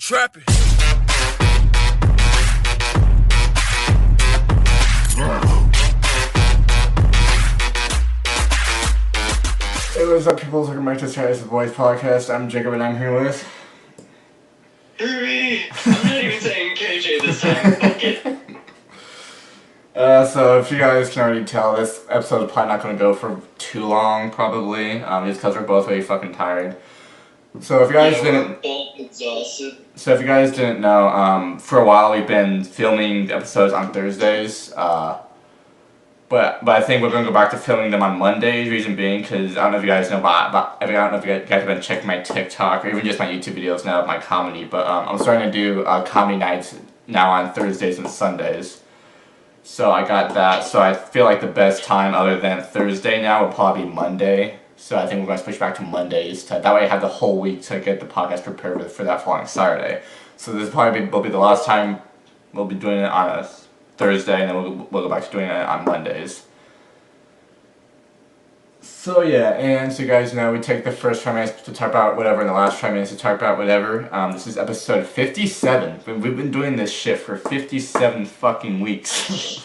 Trapping. Hey, what's up, people? Welcome back to Chat's the Boys podcast. I'm Jacob, and I'm here with... Kirby! I'm not even saying KJ this time. Fuck it. So if you guys can already tell, this episode is probably not going to go for too long, probably, just because we're both really fucking tired. So if you guys we're both exhausted. So if you guys didn't know, for a while we've been filming the episodes on Thursdays, but I think we're going to go back to filming them on Mondays, reason being, because I don't know if you guys know I don't know if you guys have been checking my TikTok, or even just my YouTube videos now of my comedy, but I'm starting to do comedy nights now on Thursdays and Sundays. So I got that, so I feel like the best time other than Thursday now will probably be Monday. So I think we're going to switch back to Mondays. That way I have the whole week to get the podcast prepared for that following Saturday. So this probably will be the last time we'll be doing it on a Thursday, and then we'll go back to doing it on Mondays. So yeah, and so you guys know, we take the first 5 minutes to talk about whatever, and the last 5 minutes to talk about whatever. This is episode 57. We've been doing this shit for 57 fucking weeks.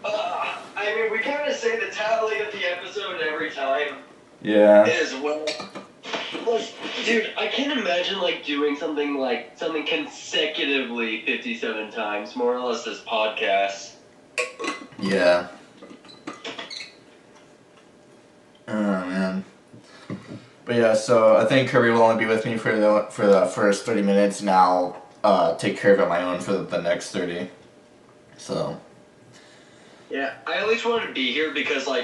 I mean, we kind of say the tally of the episode every time. Yeah. As well. Like, dude, I can't imagine, doing something consecutively 57 times, more or less this podcast. Yeah. Oh, man. But yeah, so I think Kirby will only be with me for the first 30 minutes, and I'll take care of it on my own for the next 30. So. Yeah, I at least wanted to be here because, I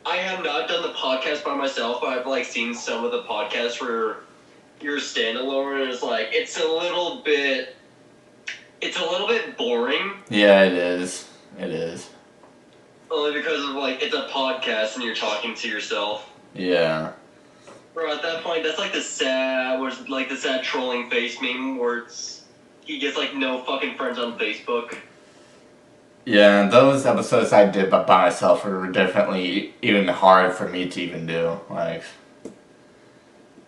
have not done the podcast by myself, but I've, seen some of the podcasts where you're standalone, and it's a little bit boring. Yeah, it is. It is. Only because of, it's a podcast and you're talking to yourself. Yeah. Bro, at that point, that's the sad trolling face meme where he gets, no fucking friends on Facebook. Yeah, those episodes I did by myself were definitely even hard for me to even do.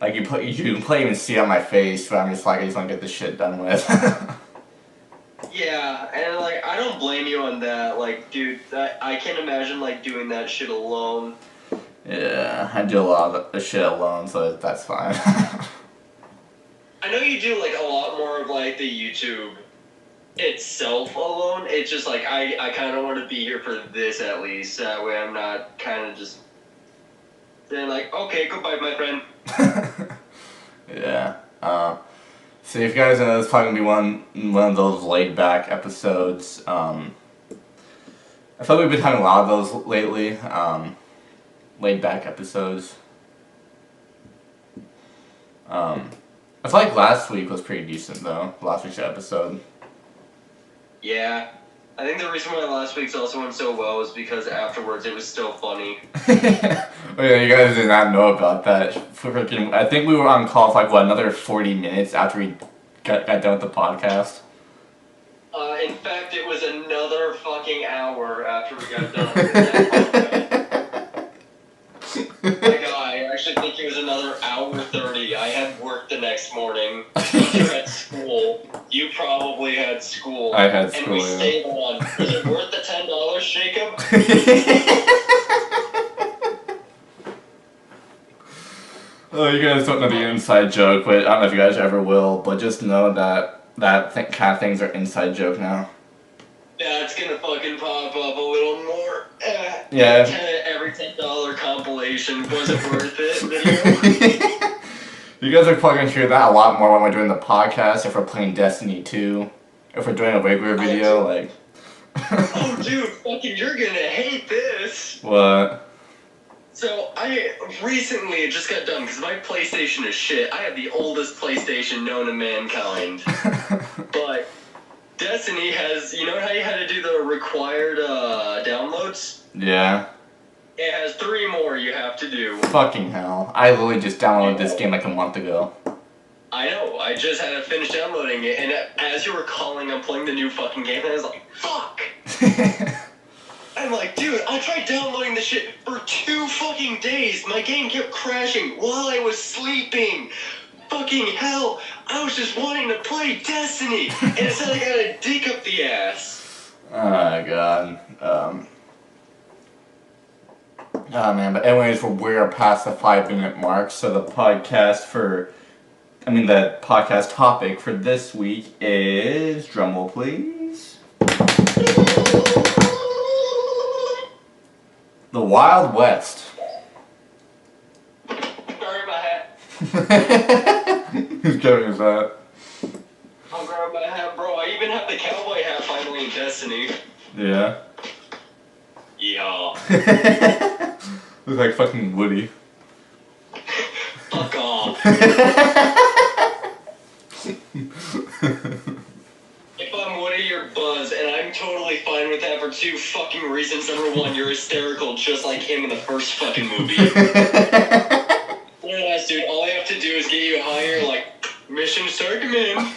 You can even see it on my face, but I'm just I just want to get this shit done with. Yeah, and I don't blame you on that. Dude, I can't imagine doing that shit alone. Yeah, I do a lot of the shit alone, so that's fine. I know you do a lot more of the YouTube itself alone. It's just I kind of want to be here for this at least. That way I'm not kind of just saying okay, goodbye, my friend. Yeah. So if you guys know, this is probably gonna be one of those laid back episodes. I feel like we've been having a lot of those lately. Laid back episodes. I feel like last week was pretty decent though. Last week's episode. Yeah. I think the reason why last week's also went so well is because afterwards it was still funny. Oh yeah, you guys did not know about that. I think we were on call for another 40 minutes after we got done with the podcast. In fact, it was another fucking hour after we got done with that podcast. I actually think it was another hour 30. I had work the next morning. You had school. You probably had school. I had school, and we stayed on. Was it worth the $10, Jacob? Oh, you guys don't know the inside joke, but I don't know if you guys ever will, but just know that kind of things are inside joke now. That's gonna fucking pop up a little more. Yeah. Every $10 compilation, was it worth it video? You guys are probably gonna hear that a lot more when we're doing the podcast, if we're playing Destiny 2, if we're doing a regular video, Oh, dude, fucking, you're gonna hate this. What? So, I recently just got done, because my PlayStation is shit. I have the oldest PlayStation known to mankind. But Destiny has, you know how you had to do the required downloads? Yeah. It has 3 more you have to do. Fucking hell. I literally just downloaded this game a month ago. I know, I just had to finish downloading it, and as you were calling, I'm playing the new fucking game, and I was like, fuck! I'm like, dude, I tried downloading this shit for 2 fucking days. My game kept crashing while I was sleeping. fucking hell! I was just wanting to play Destiny, and instead I got a dick up the ass. Oh my god. Oh man, but anyways, we're past the 5 minute mark, so the podcast topic for this week is, drumroll please, the Wild West. Sorry, my hat. Who's getting his hat? I'll grab my hat, bro. I even have the cowboy hat finally in Destiny. Yeah. Yeehaw. Looks like fucking Woody. Fuck off. If I'm Woody, you're Buzz, and I'm totally fine with that for 2 fucking reasons. Number 1, you're hysterical just like him in the first fucking movie. Yes, dude, all I have to do is get you higher, like, mission start command.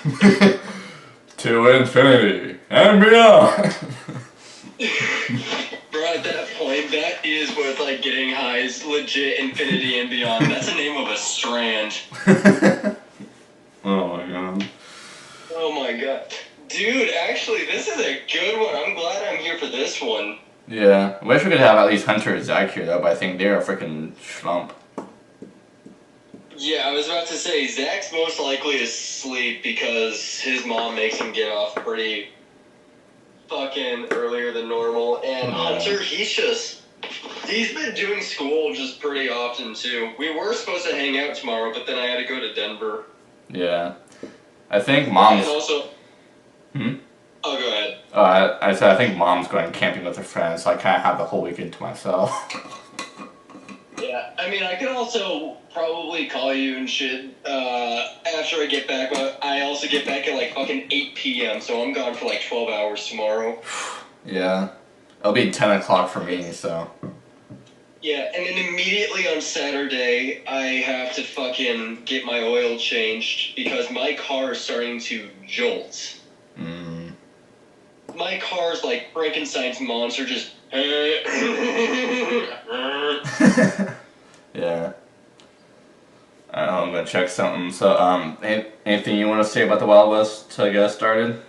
To infinity and beyond. Bro, at that point, that is what, like, getting high is legit infinity and beyond. That's the name of a strand. Oh my god. Oh my god. Dude, actually, this is a good one. I'm glad I'm here for this one. Yeah, I wish we could have at least Hunter and Zach here though, but I think they're a freaking schlump. Yeah, I was about to say, Zach's most likely asleep because his mom makes him get off pretty fucking earlier than normal. And Hunter, he's been doing school just pretty often too. We were supposed to hang out tomorrow, but then I had to go to Denver. Yeah. I think Mom's... And also... Hmm? Oh, go ahead. I said I think Mom's going camping with her friends, so I kind of have the whole weekend to myself. Yeah, I mean, I could also probably call you and shit after I get back, but I also get back at like fucking 8 p.m., so I'm gone for like 12 hours tomorrow. Yeah. It'll be 10 o'clock for me, so... Yeah, and then immediately on Saturday, I have to fucking get my oil changed because my car is starting to jolt. My car's like Frankenstein's monster, just... Yeah. I'm gonna check something. So, anything you want to say about the Wild West to get us started?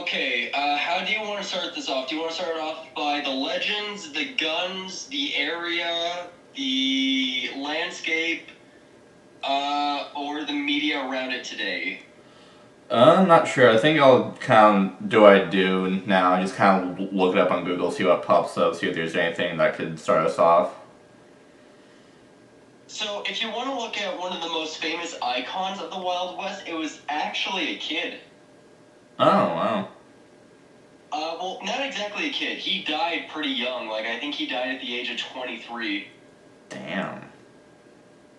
Okay, how do you want to start this off? Do you want to start off by the legends, the guns, the area, the landscape, or the media around it today? I'm not sure. I think I'll kind of do what I do now. I just kind of look it up on Google, see what pops up, see if there's anything that could start us off. So, if you want to look at one of the most famous icons of the Wild West, it was actually a kid. Oh, wow. Well, not exactly a kid. He died pretty young. Like, I think he died at the age of 23. Damn.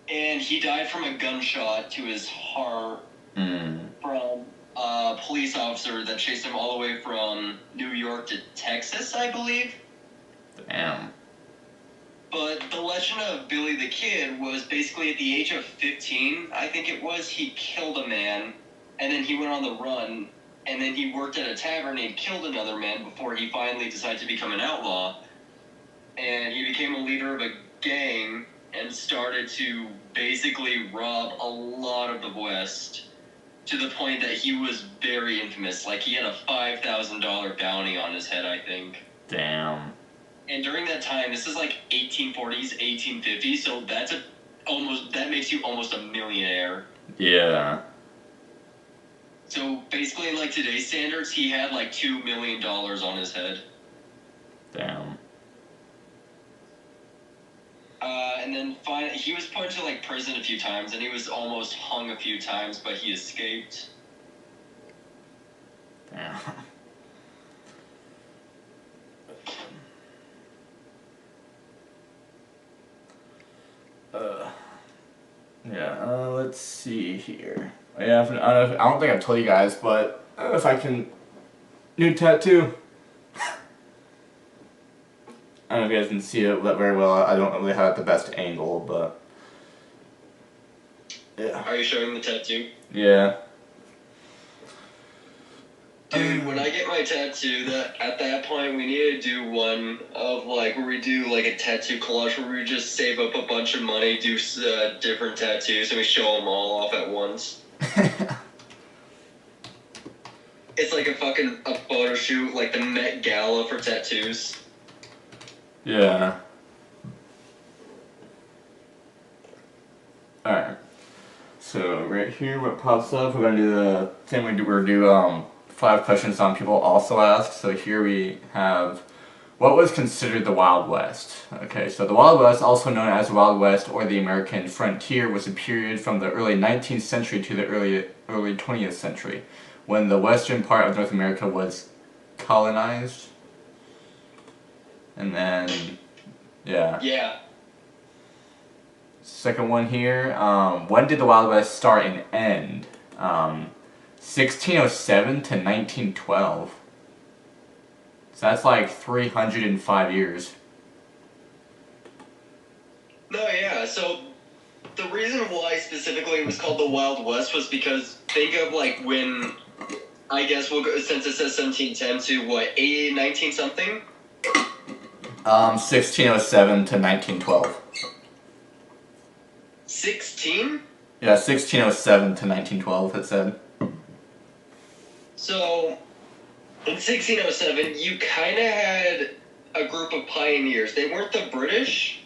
And he died from a gunshot to his heart from a police officer that chased him all the way from New York to Texas, I believe. Damn. But the legend of Billy the Kid was basically at the age of 15, I think it was, he killed a man, and then he went on the run, and then he worked at a tavern and killed another man before he finally decided to become an outlaw. And he became a leader of a gang and started to basically rob a lot of the West to the point that he was very infamous. Like, he had a $5,000 bounty on his head, I think. Damn. And during that time, this is like 1840s, 1850s, so that makes you almost a millionaire. Yeah. So basically, in like today's standards, he had like $2 million on his head. Damn. And then he was put into like prison a few times, and he was almost hung a few times, but he escaped. Damn. Let's see here. Yeah, I don't think I've told you guys, but if I can... New tattoo. I don't know if you guys can see it very well. I don't really have the best angle, but... Yeah. Are you showing the tattoo? Yeah. Dude, when I get my tattoo, at that point we need to do one of like where we do like a tattoo collage where we just save up a bunch of money, do different tattoos, and we show them all off at once. It's like a photo shoot, like the Met Gala for tattoos. Yeah. Alright. So right here what pops up, we're gonna do the thing we're gonna do 5 questions on people also ask. So here we have, what was considered the Wild West? Okay, so the Wild West, also known as the Wild West or the American frontier, was a period from the early 19th century to the early 20th century, when the western part of North America was colonized. And then, yeah. Yeah. Second one here, when did the Wild West start and end? 1607 to 1912. So that's like 305 years. No, yeah, so the reason why specifically it was called the Wild West was because think of like when, I guess we'll go, since it says 1710 to what, 19 something? 1607 to 1912. 16? Yeah, 1607 to 1912 it said. So, in 1607, you kind of had a group of pioneers. They weren't the British,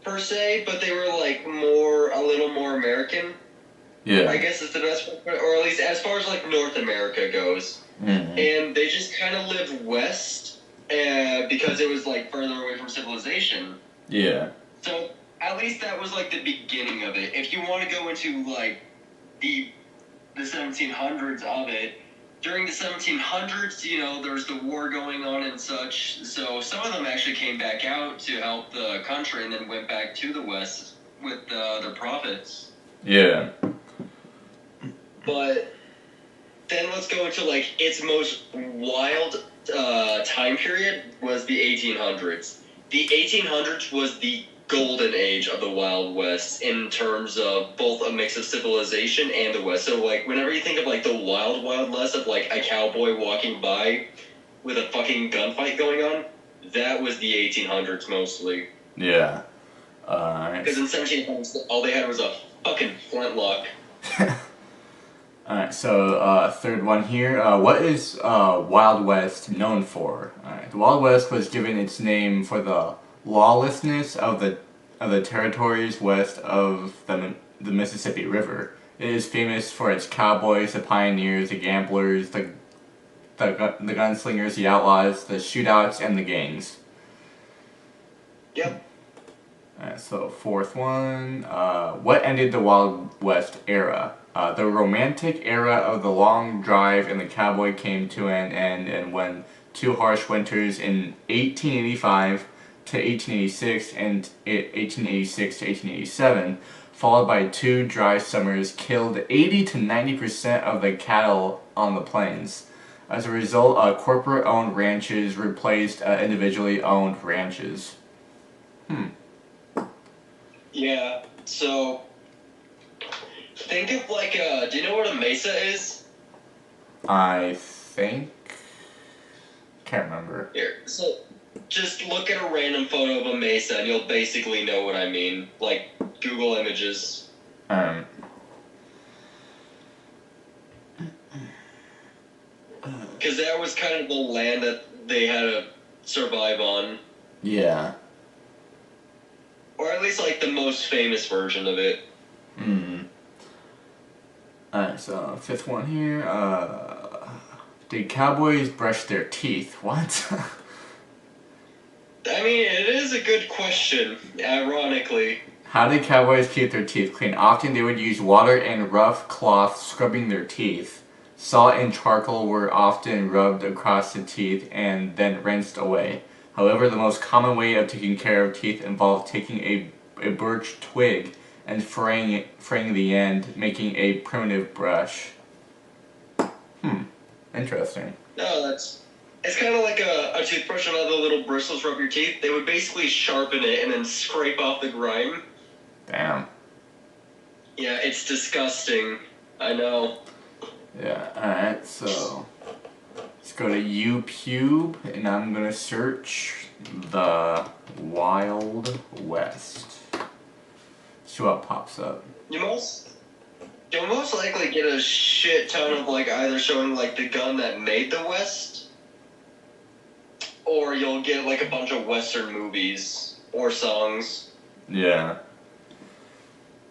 per se, but they were like a little more American. Yeah. I guess is the best, or at least as far as like North America goes. Mm-hmm. And they just kind of lived west because it was like further away from civilization. Yeah. So at least that was like the beginning of it. If you want to go into like the 1700s of it, during the 1700s, you know, there's the war going on and such. So some of them actually came back out to help the country and then went back to the west with their profits. Yeah. But then let's go into like its most wild time period was the 1800s. The 1800s was the golden age of the Wild West in terms of both a mix of civilization and the West. So like whenever you think of like the Wild West of like a cowboy walking by with a fucking gunfight going on, that was the 1800s mostly. Yeah. Because in 1700s all they had was a fucking flintlock. Alright, so third one here. What is Wild West known for? Alright, the Wild West was given its name for the lawlessness of the territories west of the Mississippi River. It is famous for its cowboys, the pioneers, the gamblers, the gunslingers, the outlaws, the shootouts, and the gangs. Yep. Alright, so fourth one. What ended the Wild West era? The romantic era of the long drive and the cowboy came to an end, and when 2 harsh winters in 1885 to 1886 and 1886 to 1887, followed by 2 dry summers, killed 80 to 90% of the cattle on the plains. As a result, corporate-owned ranches replaced individually owned ranches. Yeah, so think of like do you know what a mesa is? I think... can't remember. Here, so just look at a random photo of a mesa and you'll basically know what I mean. Like Google Images. Because that was kind of the land that they had to survive on. Yeah. Or at least like the most famous version of it. Alright, so fifth one here. Did cowboys brush their teeth? What? I mean, it is a good question, ironically. How did cowboys keep their teeth clean? Often they would use water and rough cloth scrubbing their teeth. Salt and charcoal were often rubbed across the teeth and then rinsed away. However, the most common way of taking care of teeth involved taking a birch twig and fraying the end, making a primitive brush. Interesting. No, it's kind of like a toothbrush and all the little bristles rub your teeth. They would basically sharpen it and then scrape off the grime. Damn. Yeah, it's disgusting. I know. Yeah, alright, so let's go to YouTube and I'm gonna search the Wild West. See what pops up. You'll most likely get a shit ton of like either showing like the gun that made the West, or you'll get like a bunch of Western movies or songs. Yeah.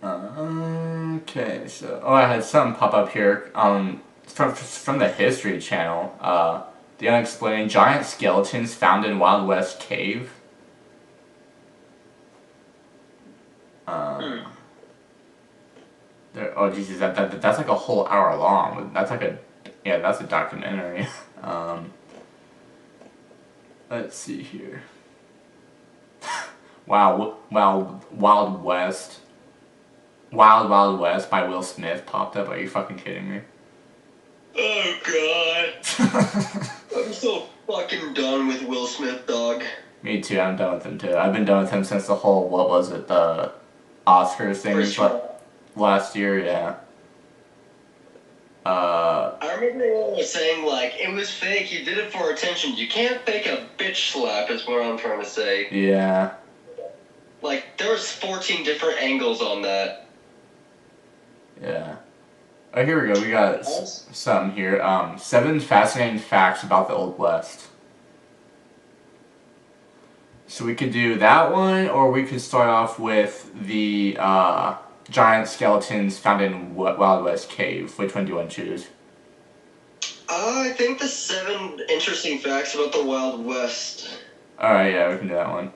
Okay, so I had something pop up here from the History Channel. The unexplained giant skeletons found in Wild West cave. Oh Jesus, that's like a whole hour long. That's like that's a documentary. Let's see here. Wow, Wild West. Wild West by Will Smith popped up. Are you fucking kidding me? Oh god. I'm so fucking done with Will Smith, dog. Me too, I'm done with him too. I've been done with him since the whole, what was it, the Oscars thing last year, yeah. I remember everyone was saying, like, it was fake, you did it for attention. You can't fake a bitch slap, is what I'm trying to say. Yeah. Like, there's 14 different angles on that. Yeah. Oh, here we go. We got something here. 7 fascinating facts about the Old West. So we could do that one, or we could start off with the giant skeletons found in Wild West cave. Which one do you want to choose? I think the 7 interesting facts about the Wild West. Alright, yeah, we can do that one.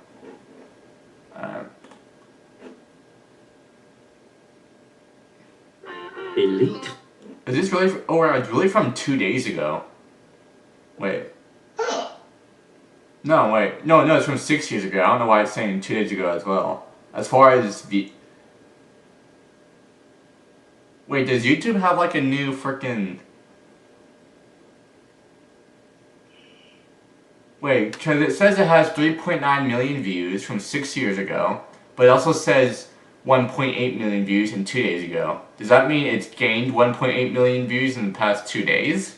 Elite. Is this really? It's really from 2 days ago. Wait. Huh. No, wait. No, it's from 6 years ago. I don't know why it's saying 2 days ago as well. As far as the... Wait, does YouTube have like a new freaking... Wait, because it says it has 3.9 million views from 6 years ago, but it also says 1.8 million views in 2 days ago. Does that mean it's gained 1.8 million views in the past 2 days?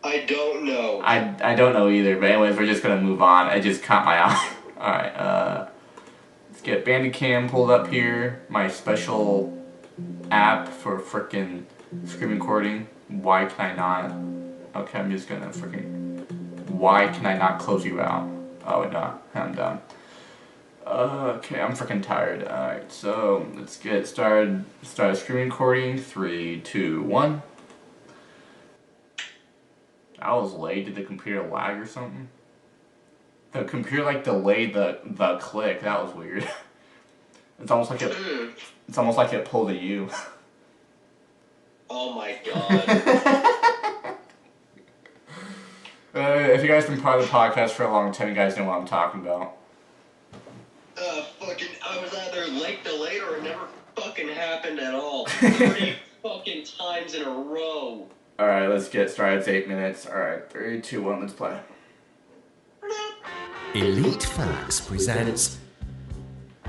I don't know. I don't know either, but anyways, we're just gonna move on. It just caught my eye. Alright, let's get Bandicam pulled up here. My special app for frickin' screen recording. Why can I not? Okay, I'm just gonna frickin'... Why can I not close you out? Oh, no, I'm done. Okay, I'm freaking tired. Alright, so let's get started. Start screen recording. 3, 2, 1. That was late. Did the computer lag or something? The computer like delayed the click. That was weird. It's almost like it pulled a U. Oh my god. If you guys been part of the podcast for a long time, you guys know what I'm talking about. I was either late delayed or it never fucking happened at all. 3 fucking times in a row. Alright, let's get started. It's 8 minutes. Alright, 3, 2, 1, let's play. Elite Facts presents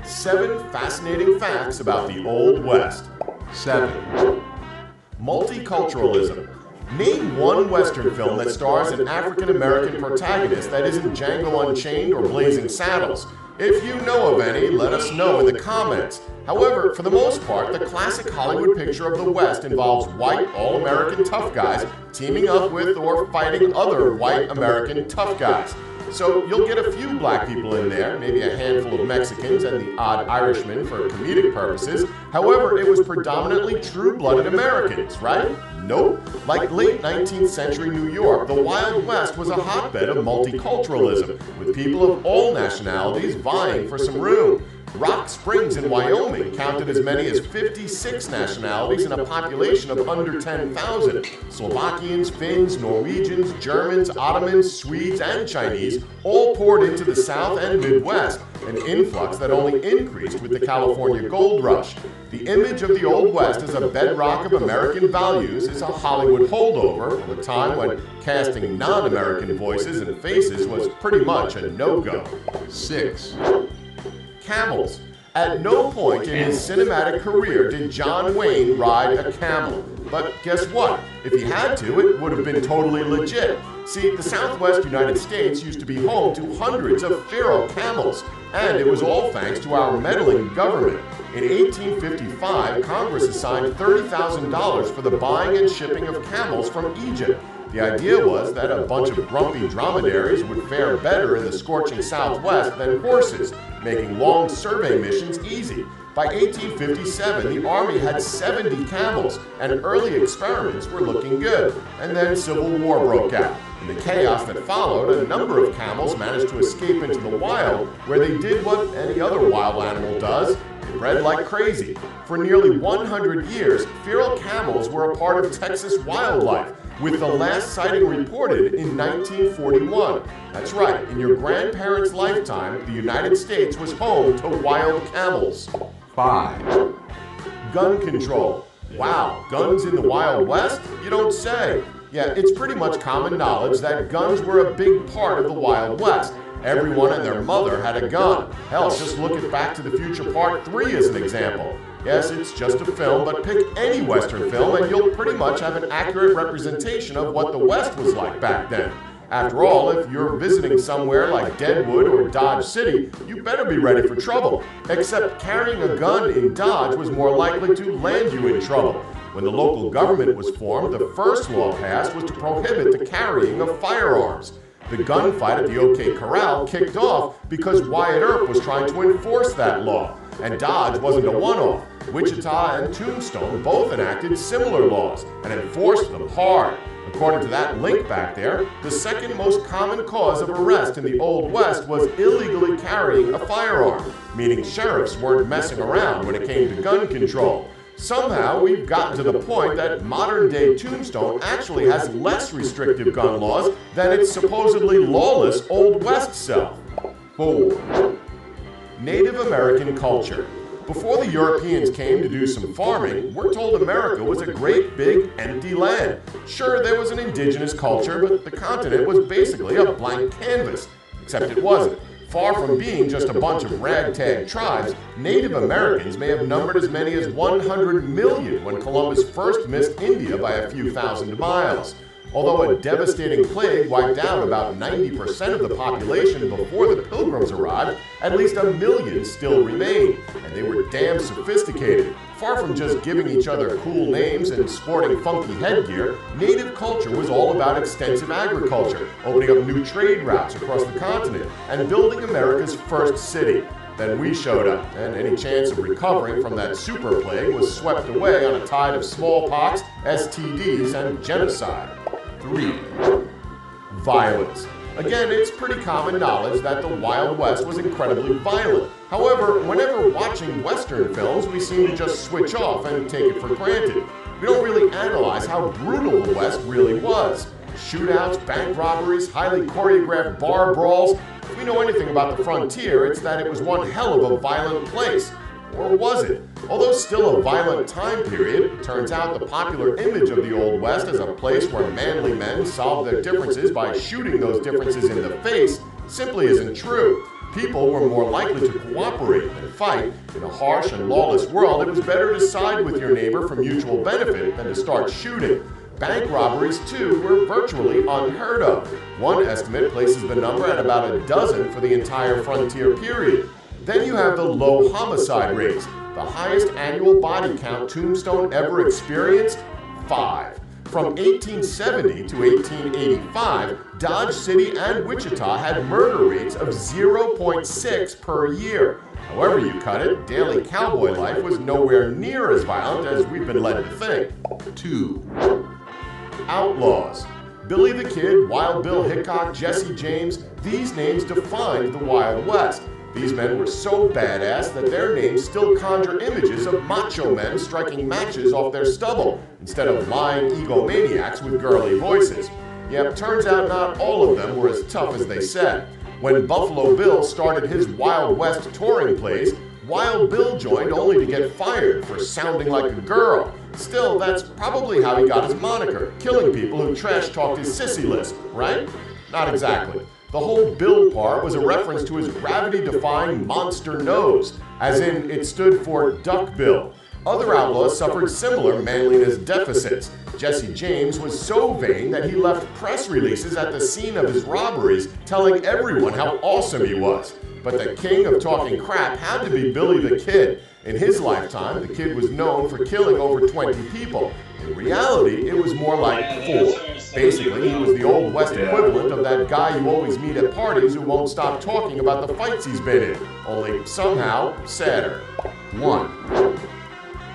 7 fascinating facts about the Old West. 7. Multiculturalism. Name one Western film that stars an African-American protagonist that isn't Django Unchained or Blazing Saddles. If you know of any, let us know in the comments. However, for the most part, the classic Hollywood picture of the West involves white, all-American tough guys teaming up with or fighting other white American tough guys. So you'll get a few black people in there, maybe a handful of Mexicans and the odd Irishman for comedic purposes. However, it was predominantly true-blooded Americans, right? Nope. Like late 19th century New York, the Wild West was a hotbed of multiculturalism, with people of all nationalities vying for some room. Rock Springs in Wyoming counted as many as 56 nationalities in a population of under 10,000. Slovakians, Finns, Norwegians, Germans, Ottomans, Swedes, and Chinese all poured into the South and Midwest, an influx that only increased with the California gold rush. The image of the Old West as a bedrock of American values is a Hollywood holdover of a time when casting non-American voices and faces was pretty much a no-go. 6. Camels. At no point in his cinematic career did John Wayne ride a camel. But guess what? If he had to, it would have been totally legit. See, the Southwest United States used to be home to hundreds of feral camels, and it was all thanks to our meddling government. In 1855, Congress assigned $30,000 for the buying and shipping of camels from Egypt. The idea was that a bunch of grumpy dromedaries would fare better in the scorching Southwest than horses, making long survey missions easy. By 1857, the Army had 70 camels, and early experiments were looking good. And then Civil War broke out. In the chaos that followed, a number of camels managed to escape into the wild, where they did what any other wild animal does: they bred like crazy. For nearly 100 years, feral camels were a part of Texas wildlife, with the last sighting reported in 1941. That's right, in your grandparents' lifetime, the United States was home to wild camels. 5. Gun control. Wow, guns in the Wild West? You don't say. Yeah, it's pretty much common knowledge that guns were a big part of the Wild West. Everyone and their mother had a gun. Hell, just look at Back to the Future Part 3 as an example. Yes, it's just a film, but pick any Western film and you'll pretty much have an accurate representation of what the West was like back then. After all, if you're visiting somewhere like Deadwood or Dodge City, you better be ready for trouble. Except carrying a gun in Dodge was more likely to land you in trouble. When the local government was formed, the first law passed was to prohibit the carrying of firearms. The gunfight at the OK Corral kicked off because Wyatt Earp was trying to enforce that law. And Dodge wasn't a one-off. Wichita and Tombstone both enacted similar laws and enforced them hard. According to that link back there, the second most common cause of arrest in the Old West was illegally carrying a firearm, meaning sheriffs weren't messing around when it came to gun control. Somehow, we've gotten to the point that modern-day Tombstone actually has less restrictive gun laws than its supposedly lawless Old West self. 4. Native American culture. Before the Europeans came to do some farming, we're told America was a great big empty land. Sure, there was an indigenous culture, but the continent was basically a blank canvas. Except it wasn't. Far from being just a bunch of ragtag tribes, Native Americans may have numbered as many as 100 million when Columbus first missed India by a few thousand miles. Although a devastating plague wiped out about 90% of the population before the Pilgrims arrived, at least 1 million still remain, and they were damn sophisticated. Far from just giving each other cool names and sporting funky headgear, Native culture was all about extensive agriculture, opening up new trade routes across the continent, and building America's first city. Then we showed up, and any chance of recovering from that super plague was swept away on a tide of smallpox, STDs, and genocide. 3. Violence. Again, it's pretty common knowledge that the Wild West was incredibly violent. However, whenever watching Western films, we seem to just switch off and take it for granted. We don't really analyze how brutal the West really was. Shootouts, bank robberies, highly choreographed bar brawls. If we know anything about the frontier, it's that it was one hell of a violent place. Or was it? Although still a violent time period, it turns out the popular image of the Old West as a place where manly men solved their differences by shooting those differences in the face simply isn't true. People were more likely to cooperate than fight. In a harsh and lawless world, it was better to side with your neighbor for mutual benefit than to start shooting. Bank robberies, too, were virtually unheard of. One estimate places the number at about a dozen for the entire frontier period. Then you have the low homicide rates. The highest annual body count Tombstone ever experienced? 5. From 1870 to 1885, Dodge City and Wichita had murder rates of 0.6 per year. However you cut it, daily cowboy life was nowhere near as violent as we've been led to think. 2. Outlaws. Billy the Kid, Wild Bill Hickok, Jesse James, these names defined the Wild West. These men were so badass that their names still conjure images of macho men striking matches off their stubble, instead of lying egomaniacs with girly voices. Yep, turns out not all of them were as tough as they said. When Buffalo Bill started his Wild West touring plays, Wild Bill joined only to get fired for sounding like a girl. Still, that's probably how he got his moniker, killing people who trash-talked his sissy list, right? Not exactly. The whole Bill part was a reference to his gravity-defying monster nose, as in it stood for Duck Bill. Other outlaws suffered similar manliness deficits. Jesse James was so vain that he left press releases at the scene of his robberies telling everyone how awesome he was. But the king of talking crap had to be Billy the Kid. In his lifetime, the Kid was known for killing over 20 people. In reality, it was more like 4. Basically, he was the Old West equivalent of that guy you always meet at parties who won't stop talking about the fights he's been in, only somehow sadder. 1.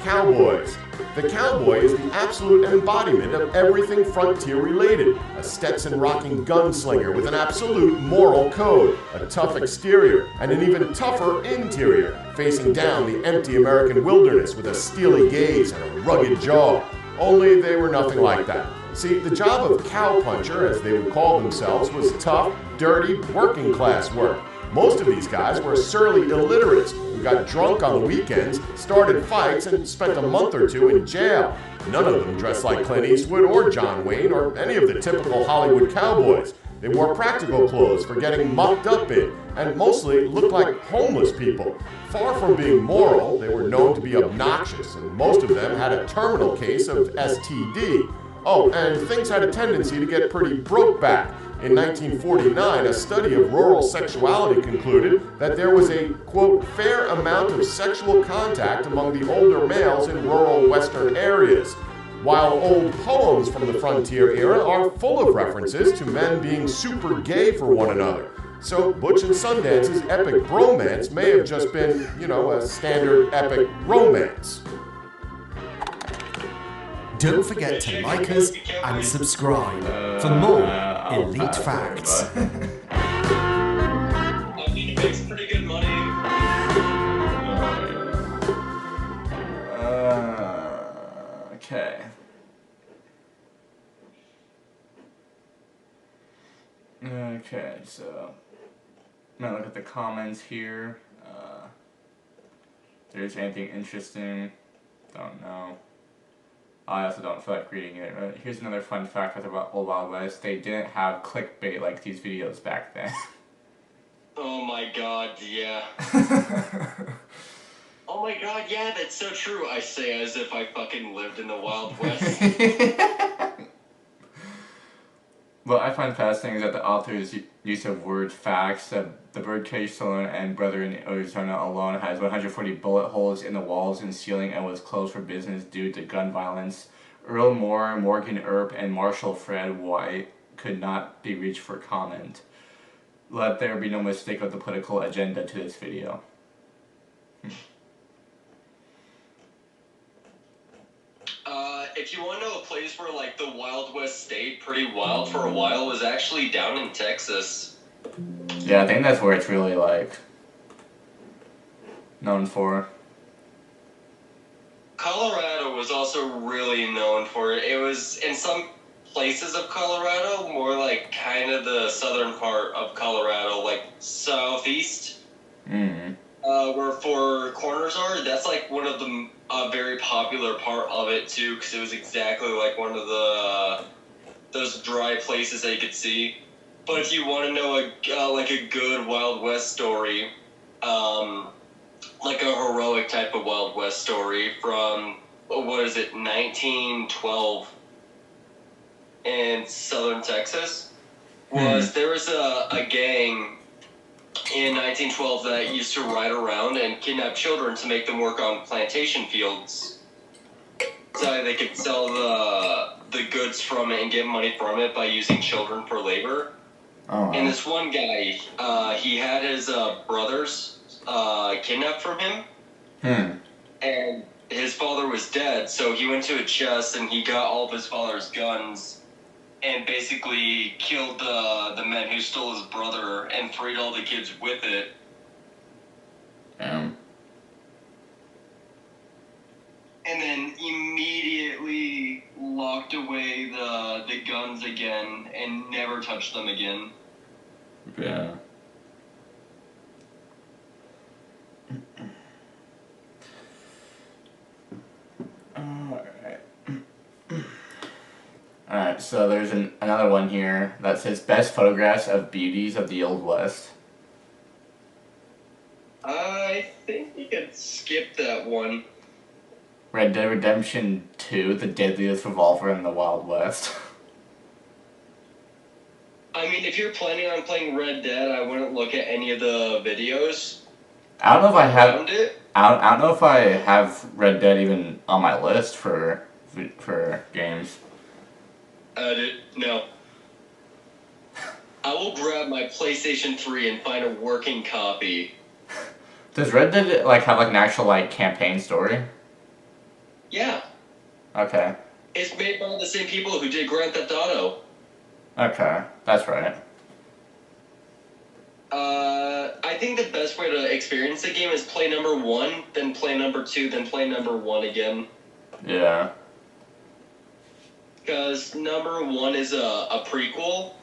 Cowboys. The cowboy is the absolute embodiment of everything frontier related. A Stetson-rocking gunslinger with an absolute moral code, a tough exterior, and an even tougher interior, facing down the empty American wilderness with a steely gaze and a rugged jaw. Only they were nothing like that. See, the job of cowpuncher, as they would call themselves, was tough, dirty, working-class work. Most of these guys were surly illiterates who got drunk on the weekends, started fights, and spent a month or two in jail. None of them dressed like Clint Eastwood or John Wayne or any of the typical Hollywood cowboys. They wore practical clothes for getting mucked up in, and mostly looked like homeless people. Far from being moral, they were known to be obnoxious, and most of them had a terminal case of STD. Oh, and things had a tendency to get pretty broke back. In 1949, a study of rural sexuality concluded that there was a, quote, fair amount of sexual contact among the older males in rural western areas, while old poems from the frontier era are full of references to men being super gay for one another. So Butch and Sundance's epic bromance may have just been, you know, a standard epic romance. Don't forget to like us and subscribe for more Elite Facts. I mean, it makes pretty good money. Okay. Okay, so I'm gonna look at the comments here. If there's anything interesting, don't know. I also don't feel like reading it. Here's another fun fact about Old Wild West. They didn't have clickbait like these videos back then. Oh my god, yeah. Oh my god, yeah, that's so true. I say as if I fucking lived in the Wild West. What I find fascinating is that the author's use of word facts. The birdcage salon and brother in Arizona alone has 140 bullet holes in the walls and ceiling and was closed for business due to gun violence. Earl Moore, Morgan Earp, and Marshall Fred White could not be reached for comment. Let there be no mistake of the political agenda to this video. If you want to know a place where, like, the Wild West stayed pretty wild for a while, was actually down in Texas. Yeah, I think that's where it's really, like, known for. Colorado was also really known for it. It was, in some places of Colorado, more like kind of the southern part of Colorado, like southeast. Mm-hmm. Where Four Corners are, that's like one of the very popular part of it too, because it was exactly like one of the those dry places that you could see. But if you want to know like a good Wild West story, like a heroic type of Wild West story from what is it, 1912 in southern Texas, was there was a gang in 1912 that used to ride around and kidnap children to make them work on plantation fields so they could sell the goods from it and get money from it by using children for labor. Oh. And this one guy, he had his brothers kidnapped from him, and his father was dead, so he went to a chest and he got all of his father's guns and basically killed the men who stole his brother and freed all the kids with it. And then immediately locked away the guns again and never touched them again. Yeah. Alright. Alright, so there's another one here that says best photographs of beauties of the Old West. I think you could skip that one. Red Dead Redemption 2, the deadliest revolver in the Wild West. I mean, if you're planning on playing Red Dead, I wouldn't look at any of the videos. I don't know if I have. Around it. I don't know if I have Red Dead even on my list for games. No. I will grab my PlayStation 3 and find a working copy. Does Red Dead like have like an actual like campaign story? Yeah. Okay. It's made by the same people who did Grand Theft Auto. Okay, that's right. I think the best way to experience the game is play number 1, then play number 2, then play number 1 again. Yeah. Because number 1 is a prequel.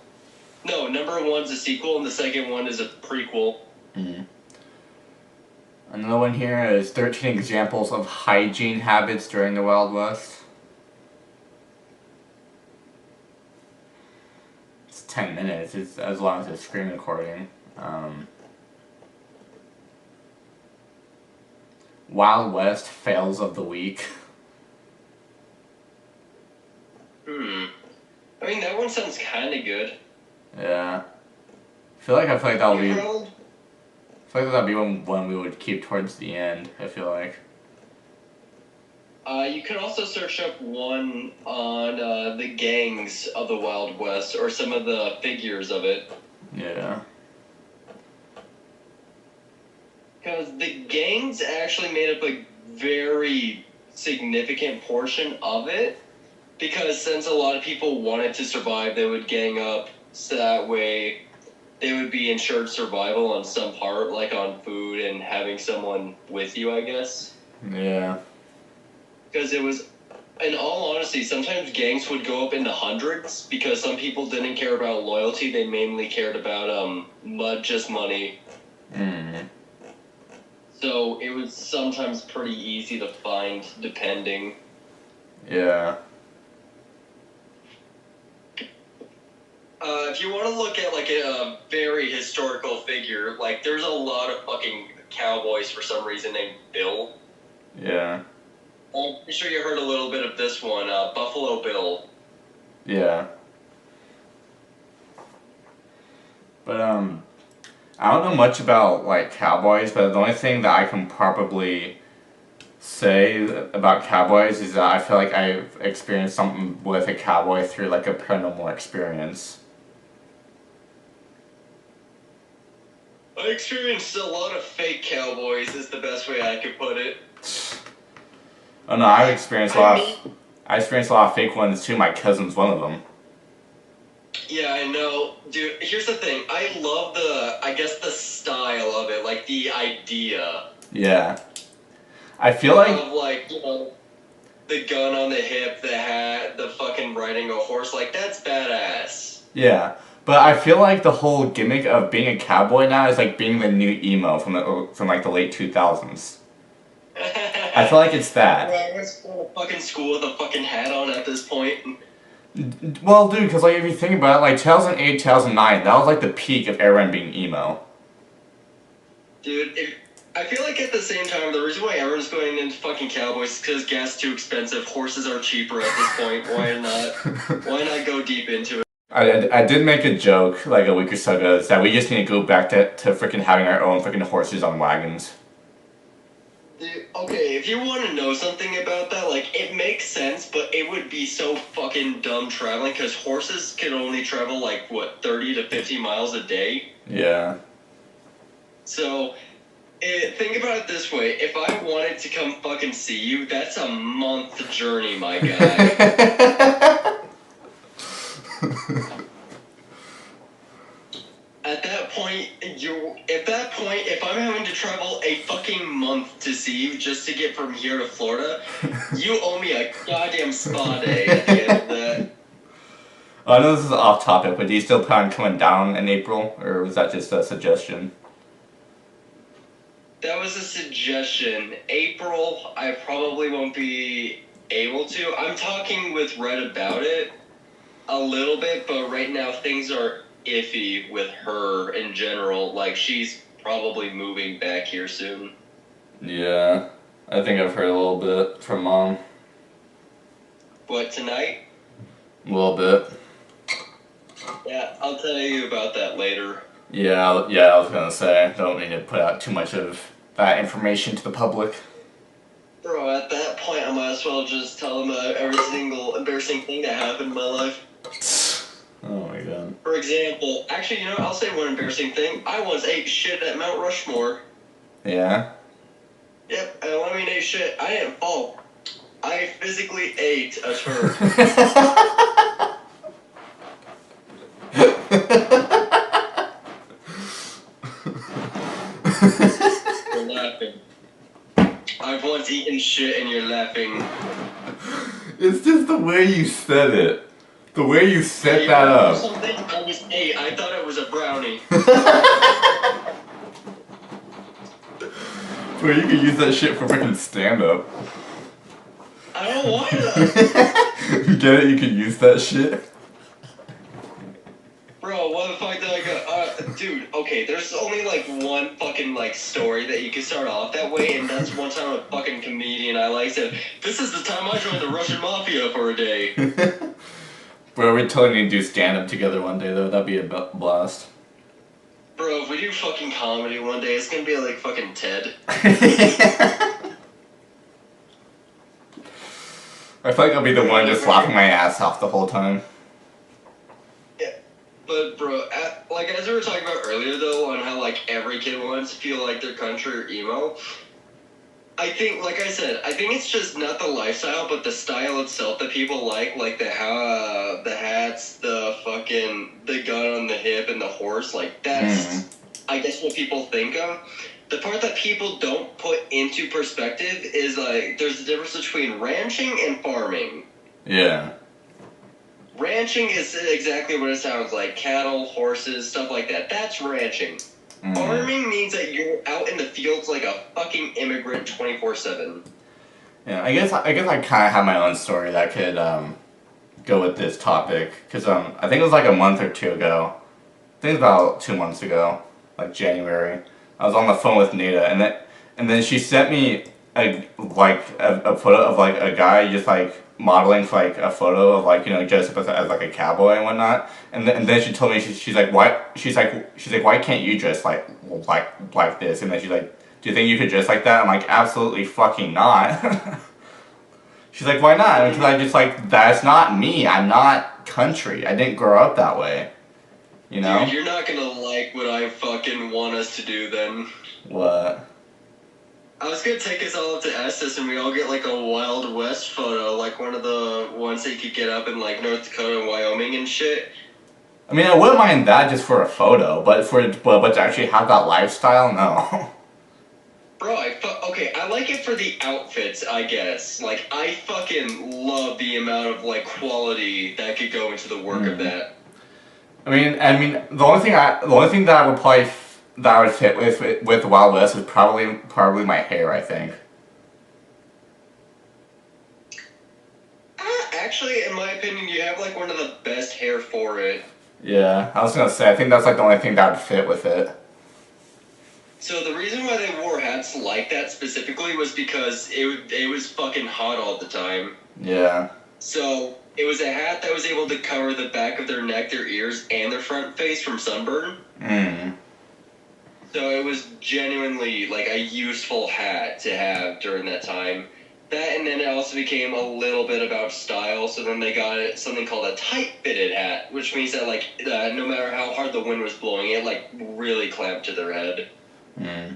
No, number 1's a sequel, and the second one is a prequel. Mm. Another one here is 13 examples of hygiene habits during the Wild West. It's 10 minutes. It's as long as it's screen recording. Wild West fails of the week. I mean, that one sounds kind of good. Yeah. I feel like that'll be. I feel like that'll be one we would keep towards the end. I feel like. You could also search up one on the gangs of the Wild West or some of the figures of it. Yeah. Because the gangs actually made up a very significant portion of it. Because since a lot of people wanted to survive, they would gang up so that way they would be ensured survival on some part, like on food and having someone with you, I guess. Yeah. Because it was, in all honesty, sometimes gangs would go up into hundreds because some people didn't care about loyalty. They mainly cared about just money. Mm. So it was sometimes pretty easy to find, depending. Yeah. If you want to look at like a very historical figure, like there's a lot of fucking cowboys for some reason named Bill. Yeah. I'm pretty sure you heard a little bit of this one, Buffalo Bill. Yeah. But I don't know much about like cowboys, but the only thing that I can probably say about cowboys is that I feel like I've experienced something with a cowboy through like a paranormal experience. I experienced a lot of fake cowboys, is the best way I could put it. Oh no, I experienced a lot of fake ones too. My cousin's one of them. Yeah, I know. Dude, here's the thing. I love the style of it, like the idea. Yeah. I feel like... Of, like, you know, the gun on the hip, the hat, the fucking riding a horse, like, that's badass. Yeah. But I feel like the whole gimmick of being a cowboy now is like being the new emo from like the late 2000s. I feel like it's that. I was going to fucking school with a fucking hat on at this point. Well, dude, because like if you think about it, like 2008, 2009, that was like the peak of everyone being emo. Dude, I feel like at the same time, the reason why everyone's going into fucking cowboys is because gas is too expensive, horses are cheaper at this point, why not go deep into it? I did make a joke like a week or so ago that we just need to go back to freaking having our own freaking horses on wagons. Dude, okay, if you want to know something about that, like, it makes sense, but it would be so fucking dumb traveling, because horses can only travel, like, what, 30 to 50 miles a day? Yeah. So, think about it this way, if I wanted to come fucking see you, that's a month journey, my guy. At that point, if I'm having to travel a fucking month to see you just to get from here to Florida, you owe me a goddamn spa day at the end of that. I know this is off topic, but do you still plan on coming down in April, or was that just a suggestion? That was a suggestion. April, I probably won't be able to. I'm talking with Red about it. a little bit, but right now things are iffy with her in general. Like, she's probably moving back here soon. Yeah, I think I've heard a little bit from Mom. What, tonight? A little bit. Yeah, I'll tell you about that later. Yeah, I was gonna say, don't need to put out too much of that information to the public. Bro, at that point, I might as well just tell them every single embarrassing thing that happened in my life. Oh my god. For example, actually, you know, I'll say one embarrassing thing. I once ate shit at Mount Rushmore. Yeah? Yep, and when I mean ate shit, I didn't fall. I physically ate a turd. You're laughing. I've once eaten shit and you're laughing. It's just the way you said it. The way you set You that know up. something? I was 8. I thought it was a brownie. Bro, you could use that shit for freaking stand-up. I don't want to. You get it? You can use that shit. Bro, what the fuck did I go? Dude, okay, there's only like one fucking like story that you can start off that way, and that's one time a fucking comedian I like said, "This is the time I joined the Russian mafia for a day." Bro, we totally need to do stand-up together one day, though. That'd be a blast. Bro, if we do fucking comedy one day, it's gonna be like fucking Ted. I feel like I'll be the one just laughing my ass off the whole time. But bro, like as we were talking about earlier though, on how like every kid wants to feel like their country or emo, I think, like I said, I think it's just not the lifestyle, but the style itself that people like the hats, the gun on the hip, and the horse. Like that's, I guess, what people think of. The part that people don't put into perspective is like there's a difference between ranching and farming. Yeah. Ranching is exactly what it sounds like. Cattle, horses, stuff like that. That's ranching. Farming means that you're out in the fields like a fucking immigrant 24/7. Yeah, I guess I kind of have my own story that could go with this topic. Because I think it was like a month or two ago. I think it was about 2 months ago. Like January. I was on the phone with Nita, and then she sent me a photo of like a guy just like modeling for like a photo of like, you know, dressed up as like a cowboy and whatnot, and then she told me she's like why can't you dress like this, and then she's like, do you think you could dress like that? I'm like, absolutely fucking not. She's like, why not? Because I just like, that's not me. I'm not country. I didn't grow up that way, you know. Dude, you're not gonna like what I fucking want us to do then. What? I was gonna take us all up to Estes and we all get like a Wild West photo, like one of the ones that you could get up in like North Dakota and Wyoming and shit. I mean, I wouldn't mind that just for a photo, but to actually have that lifestyle, no. Bro, okay, I like it for the outfits, I guess. Like, I fucking love the amount of like quality that could go into the work of that. I mean, the only thing that I would probably that would fit with the Wild West is probably my hair, I think. Actually, in my opinion, you have like one of the best hair for it. Yeah, I was gonna say, I think that's like the only thing that would fit with it. So the reason why they wore hats like that specifically was because it was fucking hot all the time. Yeah. So it was a hat that was able to cover the back of their neck, their ears, and their front face from sunburn. So it was genuinely like a useful hat to have during that time. That, and then it also became a little bit about style, so then they got it something called a tight-fitted hat, which means that like no matter how hard the wind was blowing, it like really clamped to their head. Yeah.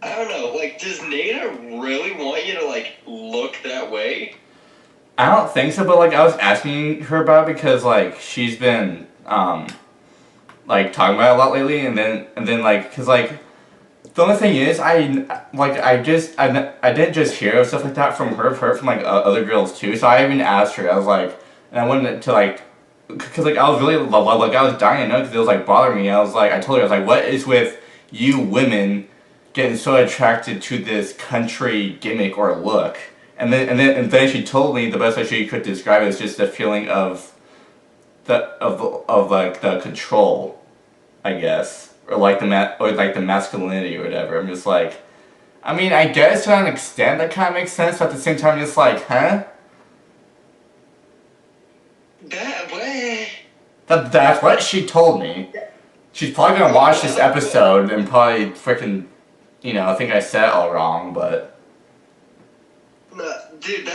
I don't know, like, does Nada really want you to like look that way? I don't think so, but like I was asking her about it because like she's been like talking about it a lot lately, and then like, because like the only thing is I didn't just hear stuff like that from her. I've heard from like other girls too. So I even asked her. I was like, and I wanted to like, because like I was really like I was dying to know because it was like bothering me. I told her, I was like, what is with you women getting so attracted to this country gimmick or look? And then she told me the best way she could describe it is just the feeling of like the control, I guess, or like the masculinity or whatever. I'm just like, I mean, I guess to an extent that kind of makes sense, but at the same time, I'm just like, huh? That way. That's what she told me. She's probably gonna watch this episode and probably freaking, I think I said it all wrong, but. No, dude, I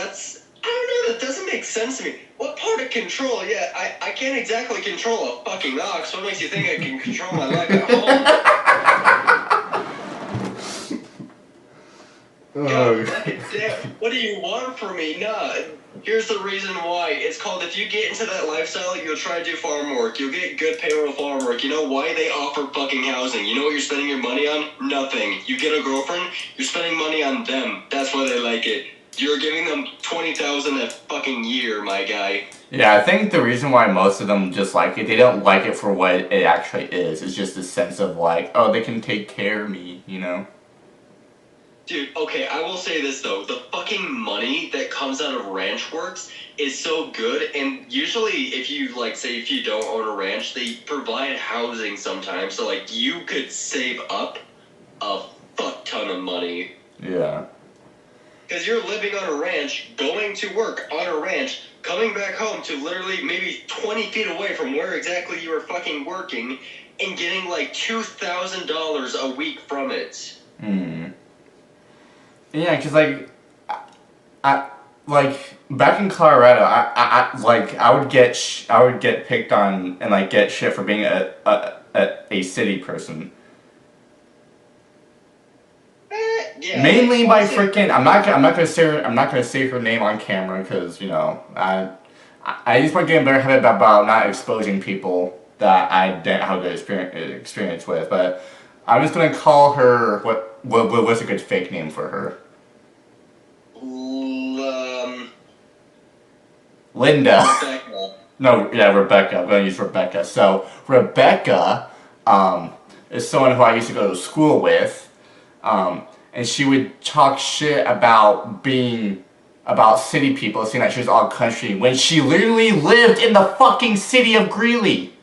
don't know, that doesn't make sense to me. What part of control? Yeah, I can't exactly control a fucking ox. What makes you think I can control my life at home? God, damn, what do you want from me? Nah, here's the reason why. It's called, if you get into that lifestyle, you'll try to do farm work. You'll get good payroll farm work. You know why they offer fucking housing? You know what you're spending your money on? Nothing. You get a girlfriend, you're spending money on them. That's why they like it. You're giving them $20,000 a fucking year, my guy. Yeah, I think the reason why most of them just like it, they don't like it for what it actually is. It's just a sense of like, oh, they can take care of me, Dude, okay, I will say this though. The fucking money that comes out of ranch works is so good, and usually if you, say if you don't own a ranch, they provide housing sometimes, so, you could save up a fuck ton of money. Yeah. Because you're living on a ranch, going to work on a ranch, coming back home to literally maybe 20 feet away from where exactly you were fucking working, and getting, $2,000 a week from it. Yeah, because, I back in Colorado, I would get picked on and, get shit for being a city person. Yeah, Mainly by freaking, I'm not gonna say her name on camera because I just want to get a better habit about not exposing people that I didn't have a good experience with. But I'm just gonna call her what's a good fake name for her? Linda. Rebecca. No, yeah, Rebecca. I'm gonna use Rebecca. So Rebecca is someone who I used to go to school with. And she would talk shit about city people, saying that she was all country, when she literally lived in the fucking city of Greeley.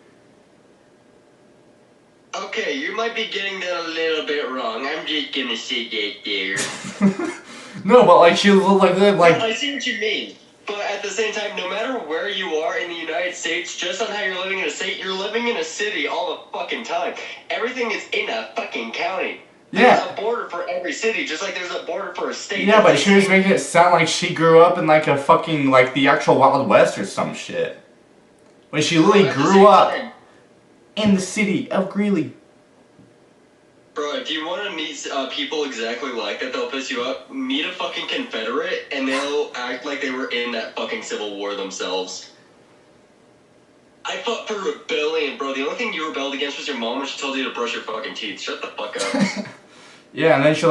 Okay, you might be getting that a little bit wrong. I'm just gonna say that there. No, but she lived I see what you mean. But at the same time, no matter where you are in the United States, just on how you're living in a state, you're living in a city all the fucking time. Everything is in a fucking county. Yeah. There's a border for every city, just like there's a border for a state. Yeah, but she was making it sound like she grew up in a fucking, the actual Wild West or some shit. When she literally grew up in the city of Greeley. Bro, if you want to meet people exactly like that, they'll piss you up. Meet a fucking Confederate, and they'll act like they were in that fucking Civil War themselves. I fought for rebellion, bro. The only thing you rebelled against was your mom when she told you to brush your fucking teeth. Shut the fuck up. Yeah, and then she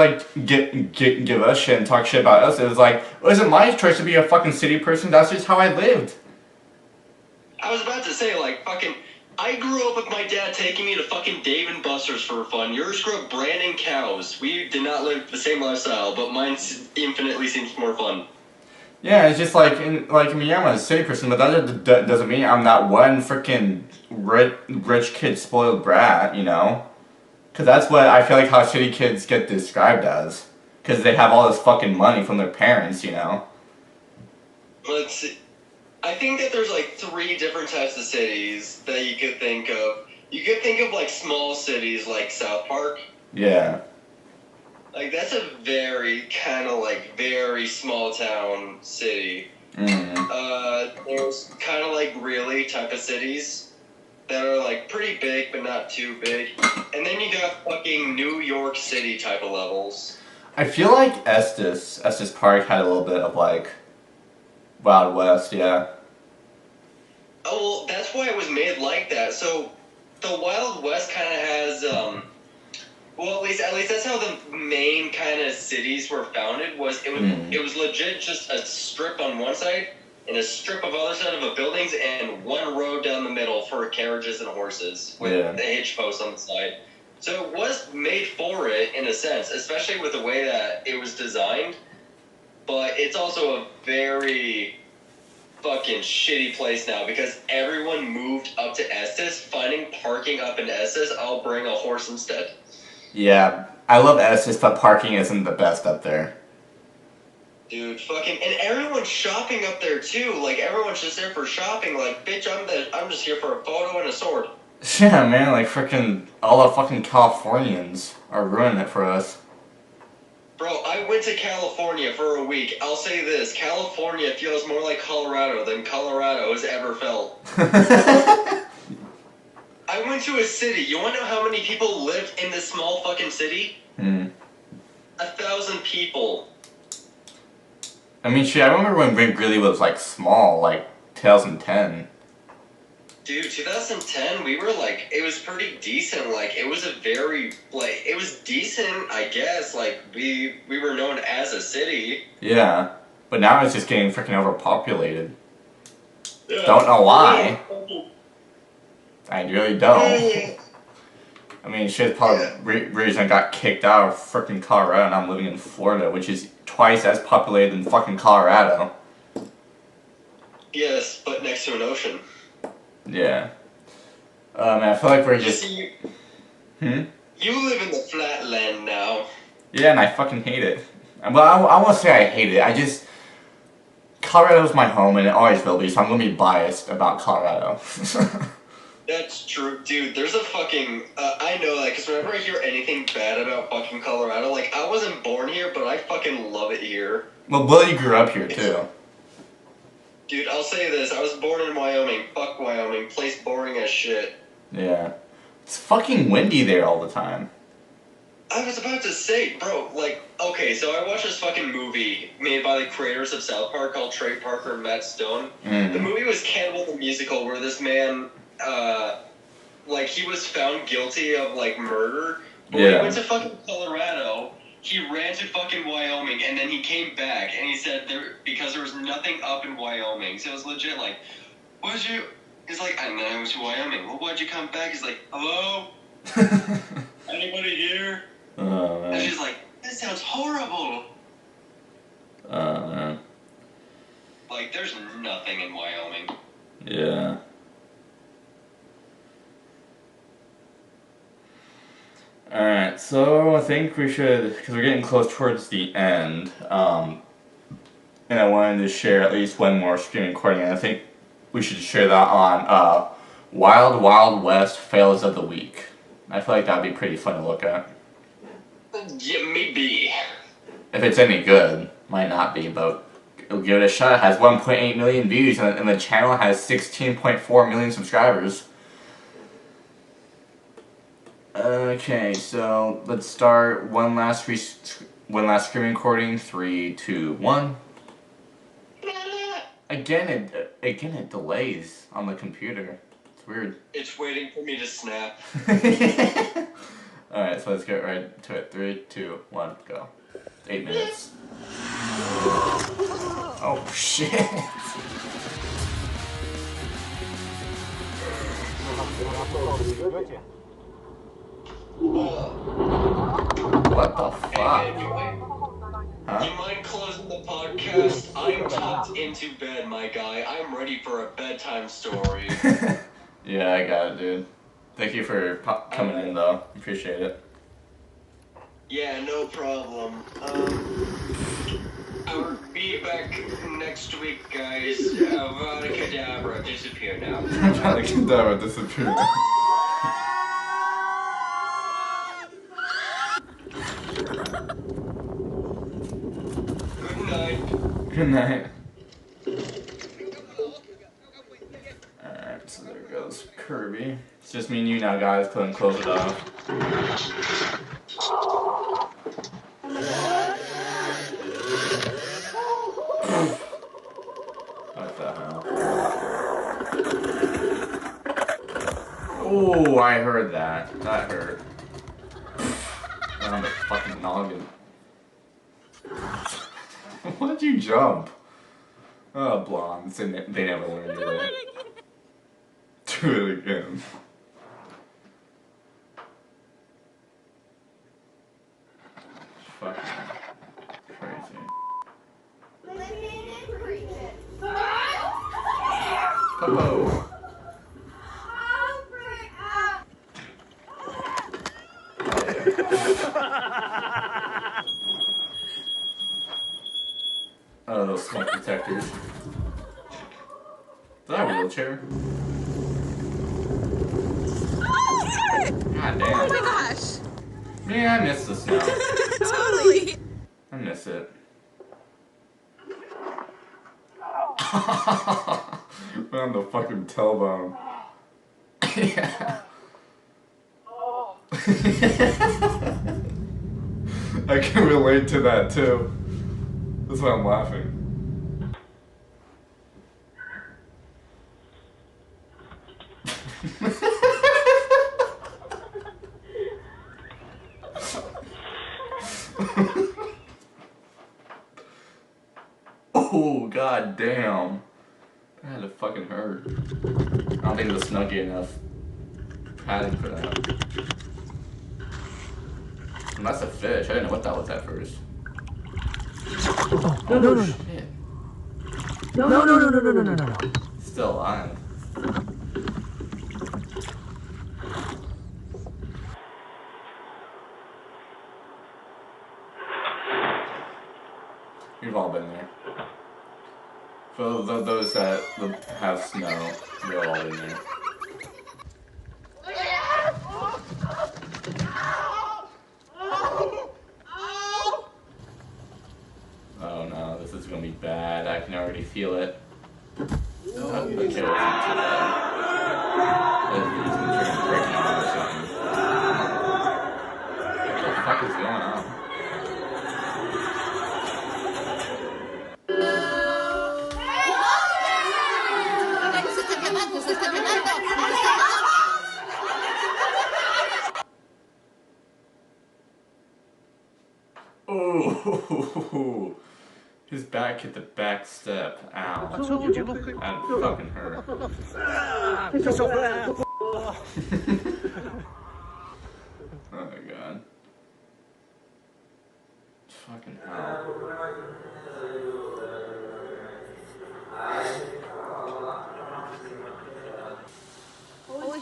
give us shit and talk shit about us. It was it wasn't my choice to be a fucking city person. That's just how I lived. I was about to say, fucking, I grew up with my dad taking me to fucking Dave and Buster's for fun. Yours grew up branding cows. We did not live the same lifestyle, but mine infinitely seems more fun. Yeah, it's just me, I'm a city person, but that doesn't mean I'm not one freaking rich kid spoiled brat, Because that's what I feel like how shitty kids get described as. Because they have all this fucking money from their parents, Let's see. I think that there's 3 different types of cities that you could think of. You could think of small cities like South Park. Yeah. That's a very kind of very small town city. Mm-hmm. There's kind of really type of cities that are pretty big but not too big. And then you got fucking New York City type of levels. I feel like Estes Park had a little bit of Wild West, yeah. Oh, well, that's why it was made like that. So, the Wild West kind of has, well, at least that's how the main kind of cities were founded. It was legit just a strip on one side and a strip of other side of the buildings and one road down the middle for carriages and horses with the hitch post on the side. So it was made for it in a sense, especially with the way that it was designed. but it's also a very fucking shitty place now because everyone moved up to Estes. Finding parking up in Estes, I'll bring a horse instead. Yeah, I love Estes, but parking isn't the best up there. Dude, fucking, and everyone's shopping up there too. Like everyone's just there for shopping. Like, bitch, I'm just here for a photo and a sword. Yeah, man, like freaking all the fucking Californians are ruining it for us. Bro, I went to California for a week. I'll say this, California feels more like Colorado than Colorado has ever felt. I went to a city. You wanna know how many people live in this small fucking city? 1,000 people. I mean, shit, I remember when Big Greeley was like small, like 2010. Dude, 2010, we were like, it was pretty decent. Like, it was a very, like, it was decent, I guess. Like, we were known as a city. Yeah, but now it's just getting freaking overpopulated. Yeah. Don't know why. I really don't. I mean, shit's part of the reason I got kicked out of freaking Colorado and I'm living in Florida, which is twice as populated than fucking Colorado. Yes, but next to an ocean. Yeah. Man, I feel like we're just... You live in the flatland now. Yeah, and I fucking hate it. Well, I won't say I hate it. I just... Colorado's my home and it always will be, so I'm gonna be biased about Colorado. That's true, dude. There's a fucking... I know that, because whenever I hear anything bad about fucking Colorado, like, I wasn't born here, but I fucking love it here. Well, Willie grew up here, too. Dude, I'll say this. I was born in Wyoming. Fuck Wyoming. Place boring as shit. Yeah. It's fucking windy there all the time. I was about to say, bro, like, okay, so I watched this fucking movie made by the creators of South Park called Trey Parker and Matt Stone. The movie was Cannibal the Musical, where this man, like, he was found guilty of, like, murder. But when he went to fucking Colorado, he ran to fucking Wyoming, and then he came back, and he said because there was nothing up in Wyoming. So it was legit, like, what'd you... He's like, and then I went to Wyoming. Well, why'd you come back? He's like, hello? Anybody here? Oh, man. And she's like, that sounds horrible. Oh, man. Like, there's nothing in Wyoming. Yeah. Alright, so I think we should, because we're getting close towards the end, and I wanted to share at least one more screen recording, and I think we should share that on Wild Wild West Fails of the Week. I feel like that'd be pretty fun to look at. Yeah, maybe. If it's any good, might not be, but we'll give it a shot. It has 1.8 million views, and the channel has 16.4 million subscribers. Okay, so let's start one last screen recording. 3, 2, 1. Again, it delays on the computer. It's weird. It's waiting for me to snap. Alright, so let's get right to it. 3, 2, 1, go. 8 minutes. Oh shit. What the fuck? Hey, Huh? do you mind closing the podcast? I'm tucked into bed, my guy. I'm ready for a bedtime story. Yeah, I got it, dude. Thank you for coming in, though. Appreciate it. Yeah, no problem. I'll be back next week, guys. Avada Kedavra, disappear now. Avada disappear. Good night. Good night. Alright, so there goes Kirby. It's just me and you now, guys. Go ahead and close it off. What the hell? Oh, I heard that. That hurt. On the fucking noggin. Why'd you jump? Oh, blondes. They never learn to do it. Do it again. Fucking crazy. Oh. Oh, those smoke detectors. Is that a wheelchair? God damn. Oh my gosh! Man, I miss the snow. Totally! I miss it. On the fucking tailbone. Yeah. I can relate to that too. That's why I'm laughing. Oh, god damn. That had to fucking hurt. I don't think it was snuggy enough padding for that. And that's a fish. I didn't know what that was at first. Oh, no, shit. No. Still alive. We've all been there. For those that have snow, we've all been there. Oh no, this is gonna be bad. I can already feel it. Oh, okay, it wasn't too bad. It's gonna turn break now or something. What the fuck is going on? Oh, his back hit the back step. Ow. That fucking hurt. Oh my god. Fucking hell. Holy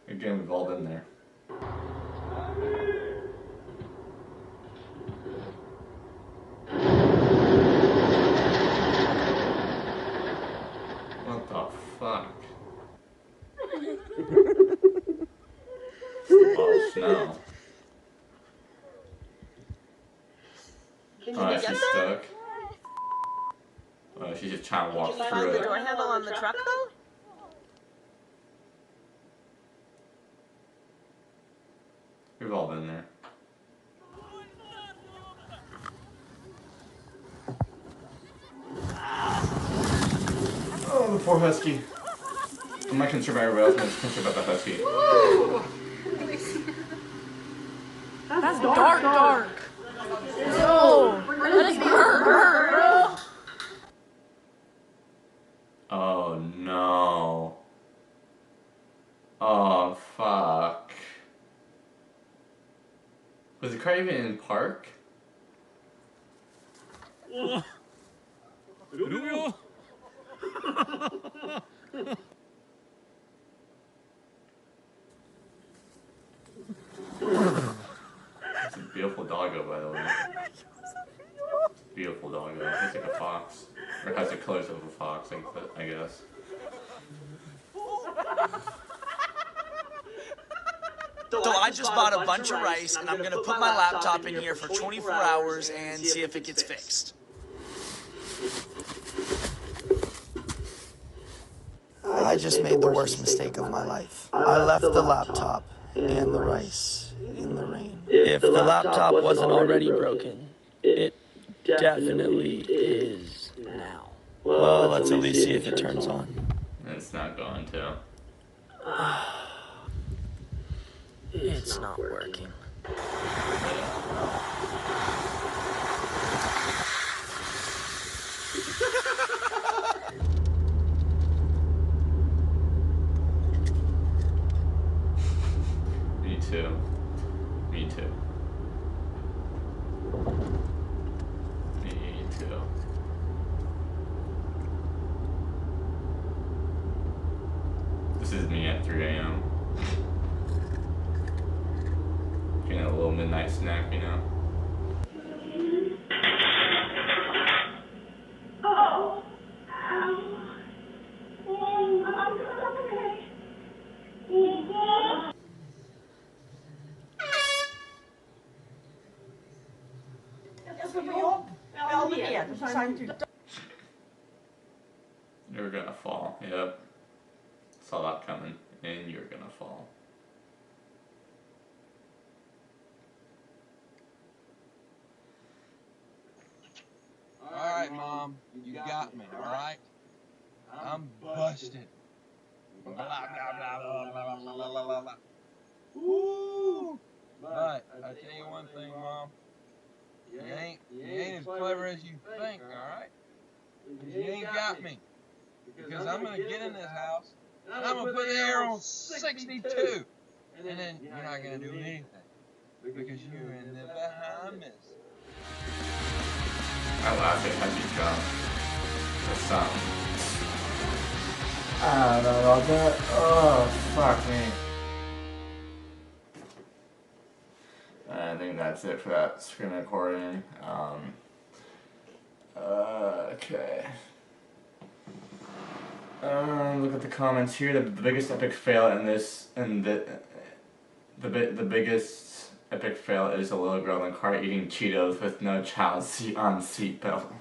Again, we've all been there. What the fuck? Oh, snow. Oh, she's stuck. Oh, she's just trying to walk Can you through find the it. door handle on the truck though? We've all been there. Oh, the poor husky. I'm not concerned about everybody else, I'm just concerned about the husky. That's dark. No! That is hurt. Oh no. Oh fuck. Was the car even in park? It's a beautiful doggo, by the way. Beautiful doggo. It's like a fox. Or it has the colors of a fox, I guess. So I just bought a bunch of rice and I'm gonna put my laptop in here for 24 hours and see if it gets fixed. I just made the worst mistake of my life. I left the laptop and the rice in the rain. If the laptop wasn't already broken, it definitely is now. Well, let's at least see if it turns on. It's not going to. It's not working. Me too. Me too. This is me at 3 a.m. Getting a little midnight snack, you know. You're gonna fall. Yep. Saw that coming. And you're gonna fall. Alright, Mom. You got me, alright? I'm busted. Blah, blah, blah, blah, blah, blah, blah, blah. Woo! But, I tell you one thing, Mom. You ain't as clever as you think, alright? You ain't got me. Because I'm gonna get in this house, and I'm gonna put the air on 62. And then you're not gonna do anything. Because you're in the Bahamas. I laughed at Heavy Drop. The song. I don't know about that. Oh, fuck me. I think that's it for that screen recording. Okay. Look at the comments here. The biggest epic fail in this, the biggest epic fail is a little girl in the car eating Cheetos with no child seat on seatbelt.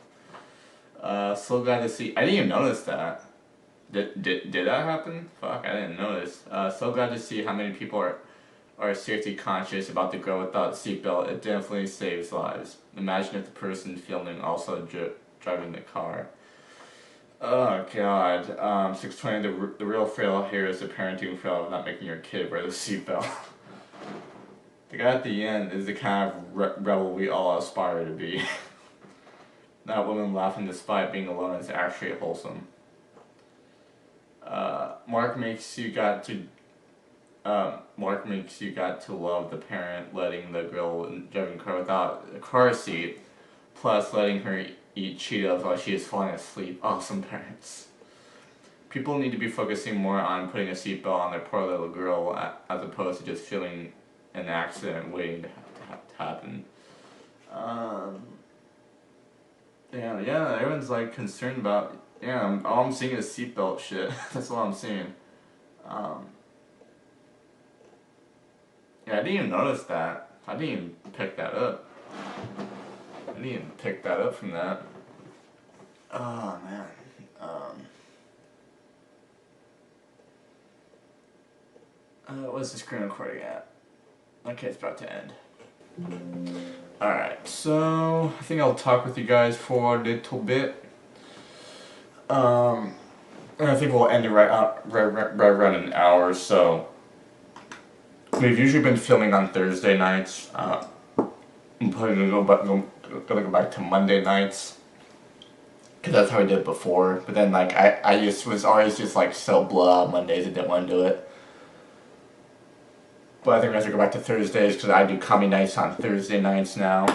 So glad to see. I didn't even notice that. Did that happen? Fuck, I didn't notice. So glad to see how many people are safety conscious about the girl without seatbelt. It definitely saves lives. Imagine if the person filming also driving the car. Oh god. 620. The real fail here is the parenting fail of not making your kid wear the seatbelt. The guy at the end is the kind of rebel we all aspire to be. That woman laughing despite being alone is actually wholesome. Mark makes you got to love the parent letting the girl driving car without a car seat, plus letting her eat Cheetos while she is falling asleep. Awesome parents. People need to be focusing more on putting a seatbelt on their poor little girl as opposed to just feeling an accident waiting to happen. Yeah, everyone's like concerned about. Yeah, all I'm seeing is seatbelt shit. That's all I'm seeing. Yeah, I didn't even notice that. I didn't even pick that up. I didn't even pick that up from that. Oh man. What's the screen recording at? Okay, it's about to end. Alright, so I think I'll talk with you guys for a little bit. And I think we'll end it right around an hour. So we've usually been filming on Thursday nights. I'm probably gonna go back to Monday nights, cause that's how I did it before. But then like I just was always just like so blah on Mondays and didn't want to do it. But I think I have to go back to Thursdays because I do comedy nights on Thursday nights now,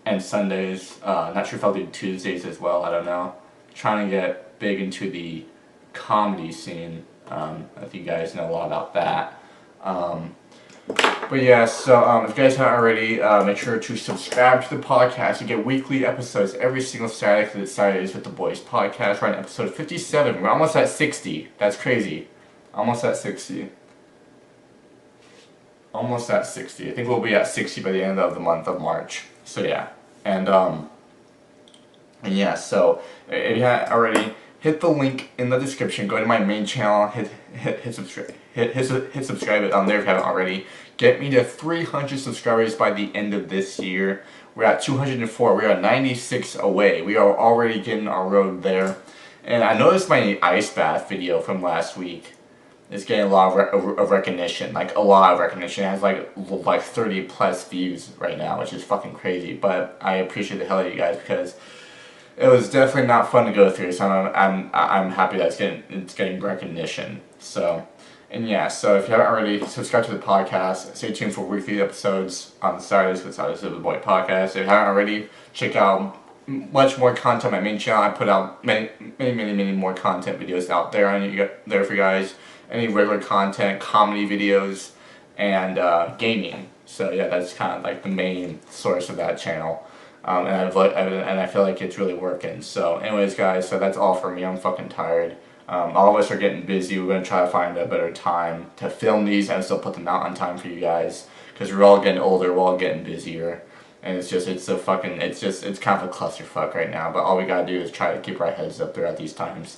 and Sundays. Not sure if I'll do Tuesdays as well. I don't know. Trying to get big into the comedy scene. If you guys know a lot about that. But yeah, so if you guys haven't already, make sure to subscribe to the podcast. You get weekly episodes every single Saturday because it's Saturdays with the Boys podcast. We're on episode 57. We're almost at 60. That's crazy. Almost at 60. Almost at 60. I think we'll be at 60 by the end of the month of March. So yeah. And yeah, so if you haven't already, hit the link in the description. Go to my main channel. Hit subscribe. Hit subscribe on there if you haven't already. Get me to 300 subscribers by the end of this year. We're at 204. We are 96 away. We are already getting our road there. And I noticed my ice bath video from last week is getting a lot of recognition. Like a lot of recognition. It has like 30 plus views right now, which is fucking crazy. But I appreciate the hell out of you guys because it was definitely not fun to go through. So I'm happy that it's getting recognition. So. And yeah, so if you haven't already, subscribe to the podcast. Stay tuned for weekly episodes on Saturdays with Saturdays of the Boy podcast. If you haven't already, check out much more content on my main channel. I put out many more content videos out there. I need there for you guys. Any regular content, comedy videos, and gaming. So yeah, that's kind of like the main source of that channel. And I feel like it's really working. So anyways, guys, so that's all for me. I'm fucking tired. All of us are getting busy. We're gonna try to find a better time to film these and still put them out on time for you guys. Because we're all getting older. We're all getting busier. And it's kind of a clusterfuck right now. But all we gotta do is try to keep our heads up throughout these times.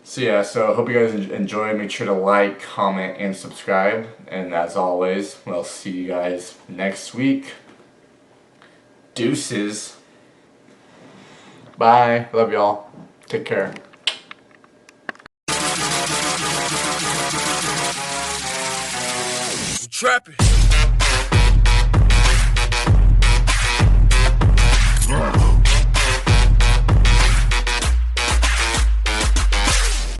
So yeah, so hope you guys enjoy. Make sure to like, comment, and subscribe. And as always, we'll see you guys next week. Deuces. Bye. Love y'all. Take care. Trapping.